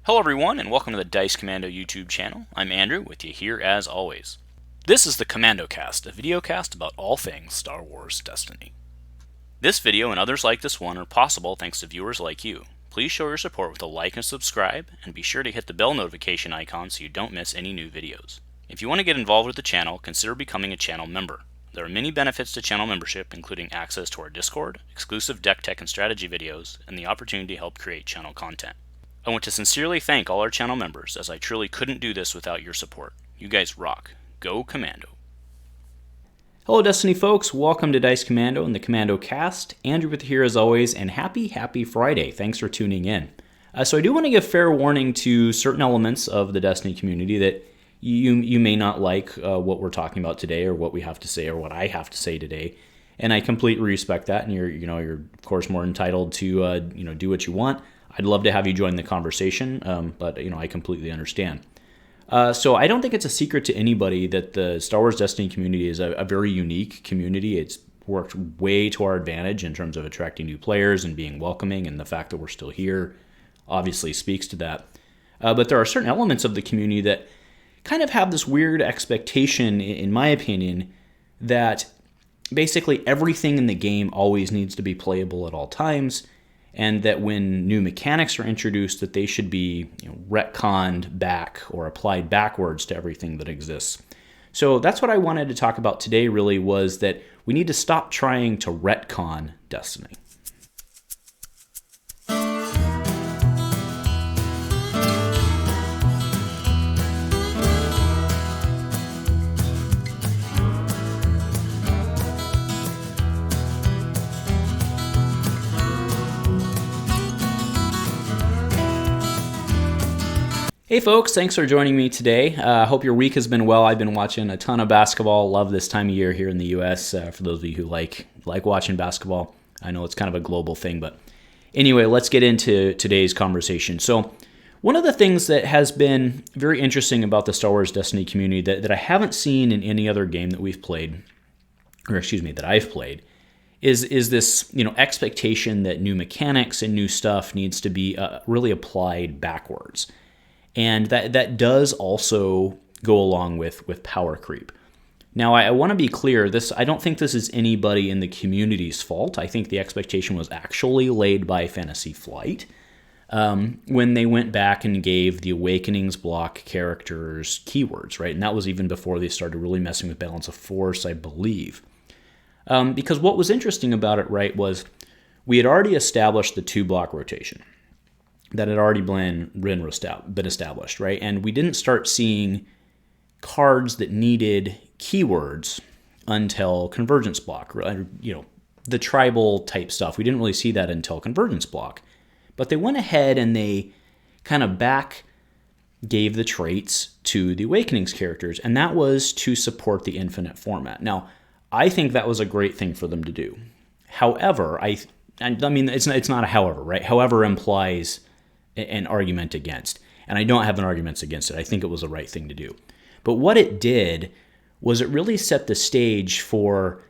Hello everyone, and welcome to the Dice Commando YouTube channel. I'm Andrew, with you here as always. This is the Commando Cast, a video cast about all things Star Wars Destiny. This video and others like this one are possible thanks to viewers like you. Please show your support with a like and subscribe, and be sure to hit the bell notification icon so you don't miss any new videos. If you want to get involved with the channel, consider becoming a channel member. There are many benefits to channel membership, including access to our Discord, exclusive deck tech and strategy videos, and the opportunity to help create channel content. I want to sincerely thank all our channel members, as I truly couldn't do this without your support. You guys rock. Go Commando. Hello Destiny folks, welcome to Dice Commando and the Commando Cast. Andrew with you here as always, and happy Friday. Thanks for tuning in. So I do want to give fair warning to certain elements of the Destiny community that you may not like what we're talking about today, or what we have to say, or what I have to say today. And I completely respect that, and you're of course more entitled to do what you want. I'd love to have you join the conversation, but I completely understand. So I don't think it's a secret to anybody that the Star Wars Destiny community is a very unique community. It's worked way to our advantage in terms of attracting new players and being welcoming, and the fact that we're still here obviously speaks to that. But there are certain elements of the community that kind of have this weird expectation, in my opinion, that basically everything in the game always needs to be playable at all times, and that when new mechanics are introduced, that they should be retconned back or applied backwards to everything that exists. So that's what I wanted to talk about today, really, was that we need to stop trying to retcon Destiny. Hey folks, thanks for joining me today. I hope your week has been well. I've been watching a ton of basketball. Love this time of year here in the U.S. For those of you who like watching basketball. I know it's kind of a global thing, but anyway, let's get into today's conversation. So one of the things that has been very interesting about the Star Wars Destiny community that I haven't seen in any other game that we've played, that I've played, is this expectation that new mechanics and new stuff needs to be really applied backwards. And that does also go along with power creep. Now, I want to be clear, I don't think this is anybody in the community's fault. I think the expectation was actually laid by Fantasy Flight when they went back and gave the Awakenings block characters keywords, right? And that was even before they started really messing with Balance of Force, I believe. Because what was interesting about it, right, was we had already established the 2-block rotation. That had already been established, right? And we didn't start seeing cards that needed keywords until Convergence Block, the tribal type stuff. We didn't really see that until Convergence Block. But they went ahead and they kind of gave the traits to the Awakenings characters, and that was to support the infinite format. Now, I think that was a great thing for them to do. However, I mean, it's not a however, right? However implies an argument against. And I don't have an argument against it. I think it was the right thing to do. But what it did was it really set the stage for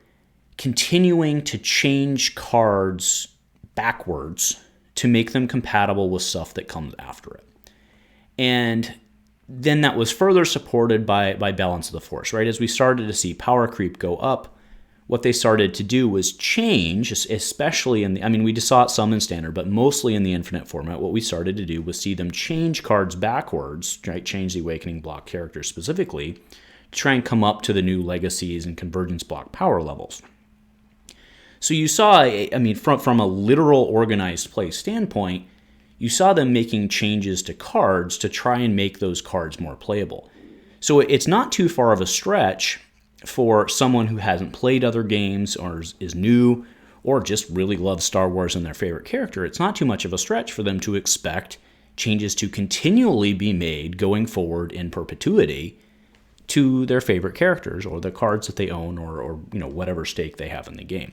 continuing to change cards backwards to make them compatible with stuff that comes after it. And then that was further supported by Balance of the Force, right? As we started to see power creep go up, what they started to do was change, especially we just saw it some in Standard, but mostly in the Infinite format. What we started to do was see them change cards backwards, right? Change the Awakening block characters specifically, to try and come up to the new Legacies and Convergence block power levels. So you saw, from a literal organized play standpoint, you saw them making changes to cards to try and make those cards more playable. So it's not too far of a stretch for someone who hasn't played other games or is new or just really loves Star Wars and their favorite character. It's not too much of a stretch for them to expect changes to continually be made going forward in perpetuity to their favorite characters or the cards that they own or whatever stake they have in the game.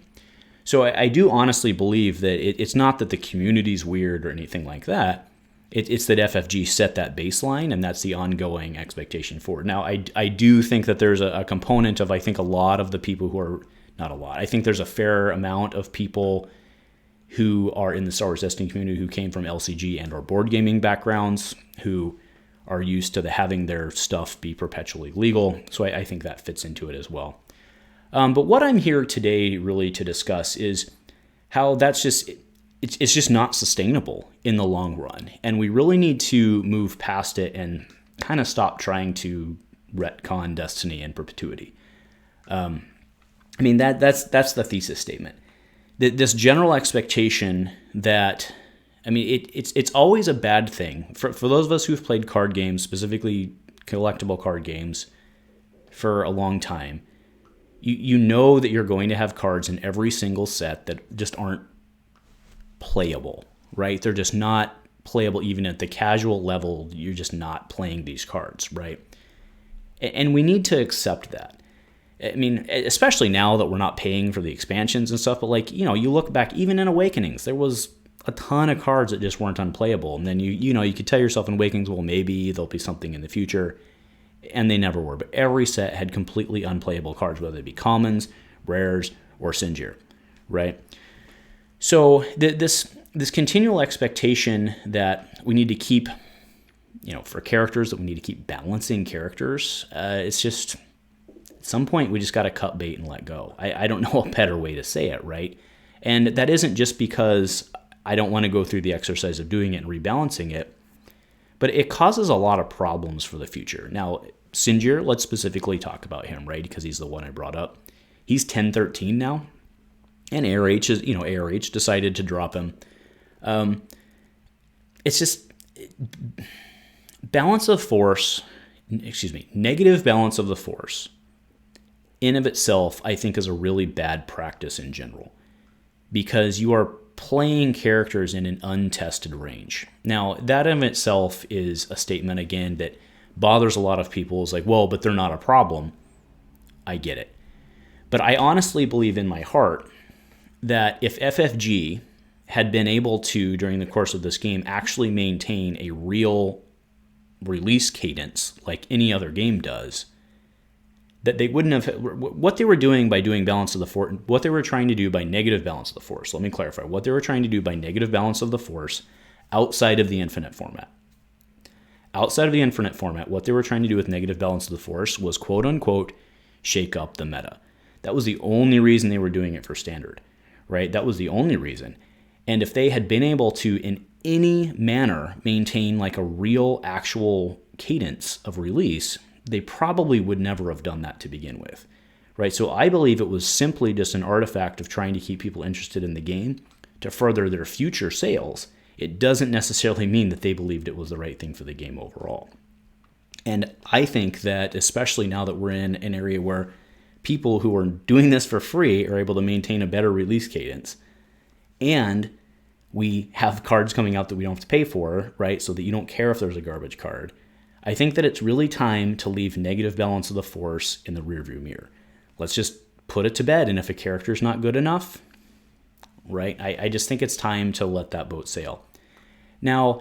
So I do honestly believe that it's not that the community's weird or anything like that. It's that FFG set that baseline, and that's the ongoing expectation for it. Now, I do think that there's a component of, I think, a lot of the people who are, not a lot, I think there's a fair amount of people who are in the Star Wars testing community who came from LCG and or board gaming backgrounds, who are used to having their stuff be perpetually legal. So I think that fits into it as well. But what I'm here today really to discuss is how that's just, it's just not sustainable in the long run. And we really need to move past it and kind of stop trying to retcon destiny in perpetuity. I mean, that's the thesis statement. This general expectation that, I mean, it's always a bad thing. For those of us who've played card games, specifically collectible card games, for a long time, you know that you're going to have cards in every single set that just aren't playable, right? They're just not playable even at the casual level. You're just not playing these cards, right? And we need to accept that. I mean, especially now that we're not paying for the expansions and stuff, but like, you know, you look back, even in Awakenings, there was a ton of cards that just weren't unplayable. And then you could tell yourself in Awakenings, well, maybe there'll be something in the future. And they never were. But every set had completely unplayable cards, whether it be commons, rares, or Sinjir, right? So this continual expectation that we need to keep, you know, for characters, that we need to keep balancing characters, it's just, at some point, we just got to cut bait and let go. I don't know a better way to say it, right? And that isn't just because I don't want to go through the exercise of doing it and rebalancing it, but it causes a lot of problems for the future. Now, Sinjir, let's specifically talk about him, right? Because he's the one I brought up. He's 10-13 now, and ARH decided to drop him. It's just negative balance of the Force in of itself, I think, is a really bad practice in general, because you are playing characters in an untested range. Now, that in itself is a statement, again, that bothers a lot of people. It's like, well, but they're not a problem. I get it. But I honestly believe in my heart that if FFG had been able to, during the course of this game, actually maintain a real release cadence like any other game does, that they wouldn't have, what they were doing by doing balance of the Force, what they were trying to do by negative balance of the Force, let me clarify, what they were trying to do by negative balance of the Force outside of the Infinite format. Outside of the Infinite format, what they were trying to do with negative balance of the Force was, quote unquote, shake up the meta. That was the only reason they were doing it for Standard, right? That was the only reason. And if they had been able to, in any manner, maintain like a real, actual cadence of release, they probably would never have done that to begin with, right? So I believe it was simply just an artifact of trying to keep people interested in the game to further their future sales. It doesn't necessarily mean that they believed it was the right thing for the game overall. And I think that, especially now that we're in an area where people who are doing this for free are able to maintain a better release cadence, and we have cards coming out that we don't have to pay for, right? So that you don't care if there's a garbage card. I think that it's really time to leave negative balance of the Force in the rearview mirror. Let's just put it to bed, and if a character's not good enough, right, I just think it's time to let that boat sail. Now,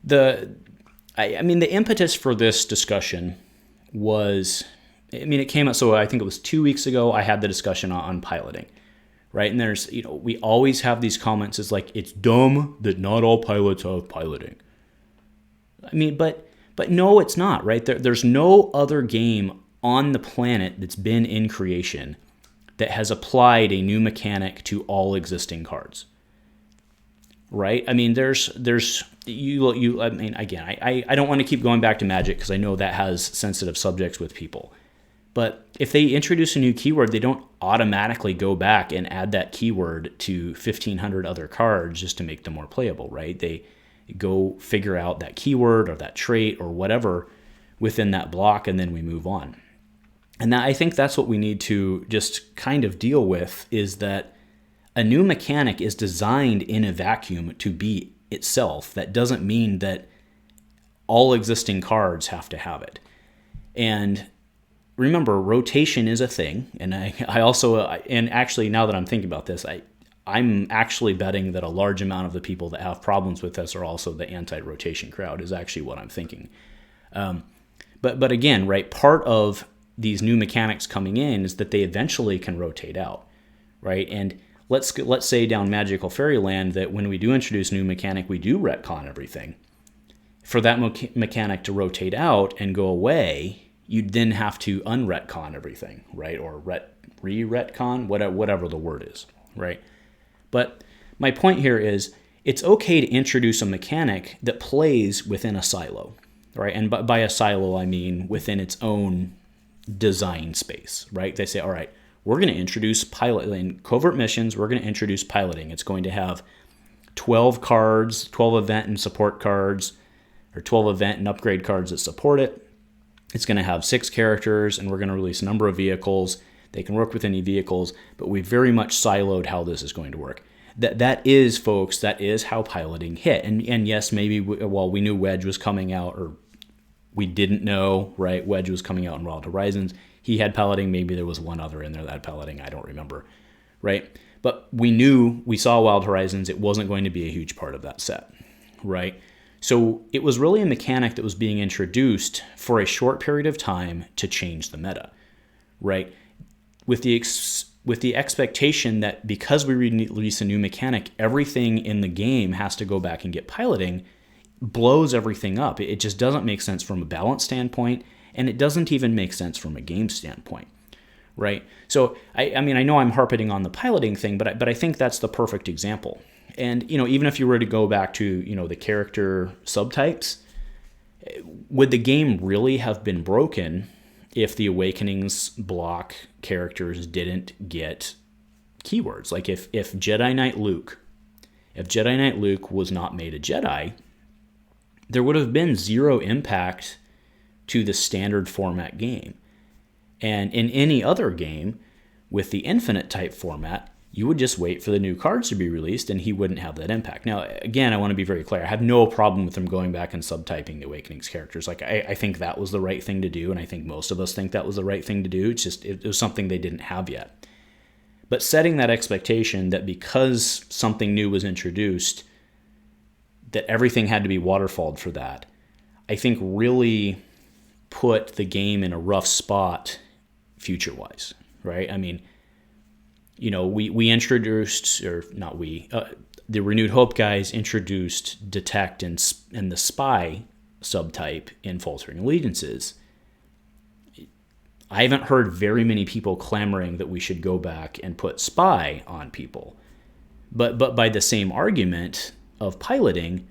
the impetus for this discussion was, it came up, so I think it was 2 weeks ago, I had the discussion on piloting, right? And there's, we always have these comments, it's like, it's dumb that not all pilots have piloting. But no, it's not, right? There's no other game on the planet that's been in creation that has applied a new mechanic to all existing cards, right? I mean, I don't want to keep going back to Magic because I know that has sensitive subjects with people. But if they introduce a new keyword, they don't automatically go back and add that keyword to 1,500 other cards just to make them more playable, right? They go figure out that keyword or that trait or whatever within that block, and then we move on. And I think that's what we need to just kind of deal with, is that a new mechanic is designed in a vacuum to be itself. That doesn't mean that all existing cards have to have it. And remember, rotation is a thing. And I also, and actually now that I'm thinking about this, I'm actually betting that a large amount of the people that have problems with this are also the anti-rotation crowd, is actually what I'm thinking. But again, right, part of these new mechanics coming in is that they eventually can rotate out, right? And let's say down Magical Fairyland that when we do introduce a new mechanic, we do retcon everything. For that mechanic to rotate out and go away, you'd then have to unretcon everything, right? Or re-retcon, whatever the word is, right? But my point here is it's okay to introduce a mechanic that plays within a silo, right? And by a silo, I mean within its own design space, right? They say, all right, we're going to introduce pilot in covert missions. We're going to introduce piloting. It's going to have 12 cards, 12 event and support cards, or 12 event and upgrade cards that support it. It's going to have 6 characters, and we're going to release a number of vehicles. They can work with any vehicles, but we very much siloed how this is going to work. That is, folks, that is how piloting hit. And yes, maybe, we knew Wedge was coming out, or we didn't know, right? Wedge was coming out in Wild Horizons. He had piloting. Maybe there was one other in there that had piloting. I don't remember, right? But we saw Wild Horizons. It wasn't going to be a huge part of that set, right? So it was really a mechanic that was being introduced for a short period of time to change the meta, right? With the expectation that because we release a new mechanic, everything in the game has to go back and get piloting, blows everything up. It just doesn't make sense from a balance standpoint, and it doesn't even make sense from a game standpoint, right? So, I mean, I know I'm harping on the piloting thing, but I think that's the perfect example. And, even if you were to go back to, the character subtypes, would the game really have been broken if the Awakenings block characters didn't get keywords? Like if Jedi Knight Luke was not made a Jedi, there would have been zero impact to the standard format game. And in any other game with the infinite type format, you would just wait for the new cards to be released and he wouldn't have that impact. Now, again, I want to be very clear. I have no problem with them going back and subtyping the Awakenings characters. Like, I think that was the right thing to do, and I think most of us think that was the right thing to do. It's just, it was something they didn't have yet. But setting that expectation that because something new was introduced, that everything had to be waterfalled for that, I think really put the game in a rough spot future-wise, right? I mean, we introduced, or not we, the Renewed Hope guys introduced Detect and the Spy subtype in Faltering Allegiances. I haven't heard very many people clamoring that we should go back and put Spy on people. But by the same argument of piloting,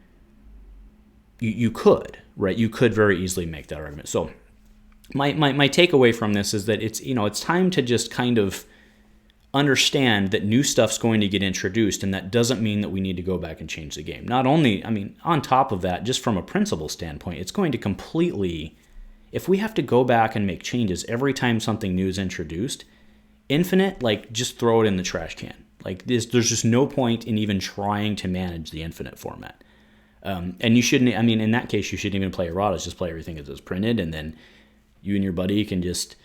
you could, right? You could very easily make that argument. So my takeaway from this is that it's time to just kind of understand that new stuff's going to get introduced, and that doesn't mean that we need to go back and change the game. Not only, on top of that, just from a principle standpoint, it's going to completely, if we have to go back and make changes every time something new is introduced, Infinite, just throw it in the trash can. There's just no point in even trying to manage the Infinite format. And you shouldn't, in that case, you shouldn't even play erratas, just play everything as it's printed, and then you and your buddy can just,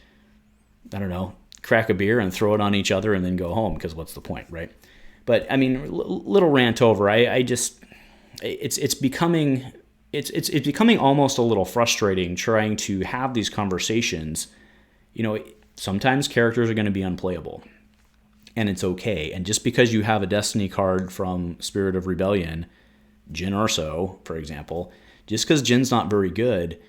crack a beer and throw it on each other and then go home, because what's the point, right? But little rant over. It's becoming almost a little frustrating trying to have these conversations. Sometimes characters are going to be unplayable, and it's okay. And just because you have a Destiny card from Spirit of Rebellion, Jyn Erso, for example, just because Jyn's not very good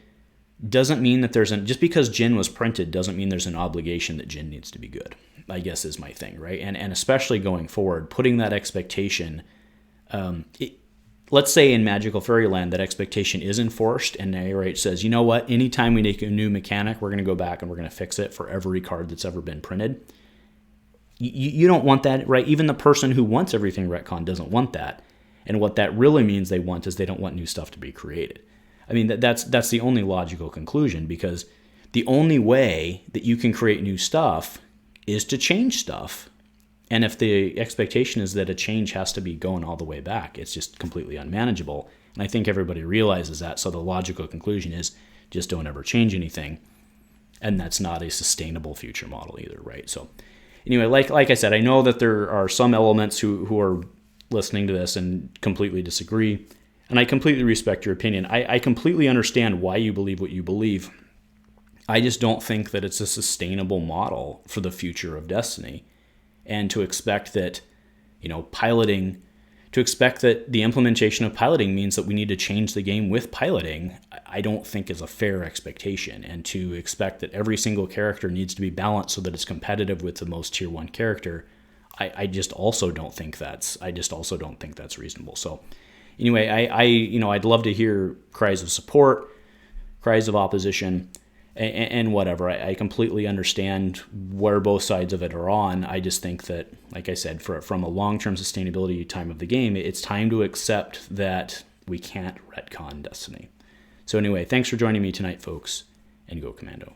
doesn't mean that just because Jyn was printed doesn't mean there's an obligation that Jyn needs to be good, I guess is my thing, right? And especially going forward, putting that expectation, let's say in Magical Fairyland that expectation is enforced, and ARH says, you know what, anytime we make a new mechanic, we're going to go back and we're going to fix it for every card that's ever been printed. You don't want that, right? Even the person who wants everything retcon doesn't want that. And what that really means they want is they don't want new stuff to be created. That's the only logical conclusion, because the only way that you can create new stuff is to change stuff. And if the expectation is that a change has to be going all the way back, it's just completely unmanageable. And I think everybody realizes that. So the logical conclusion is just don't ever change anything. And that's not a sustainable future model either, right? So anyway, like I said, I know that there are some elements who are listening to this and completely disagree. And I completely respect your opinion. I completely understand why you believe what you believe. I just don't think that it's a sustainable model for the future of Destiny. And to expect that, piloting, to expect that the implementation of piloting means that we need to change the game with piloting, I don't think is a fair expectation. And to expect that every single character needs to be balanced so that it's competitive with the most tier 1 character, I just also don't think that's reasonable. So anyway, I'd love to hear cries of support, cries of opposition, and whatever. I completely understand where both sides of it are on. I just think that, like I said, from a long-term sustainability time of the game, it's time to accept that we can't retcon Destiny. So anyway, thanks for joining me tonight, folks, and go Commando.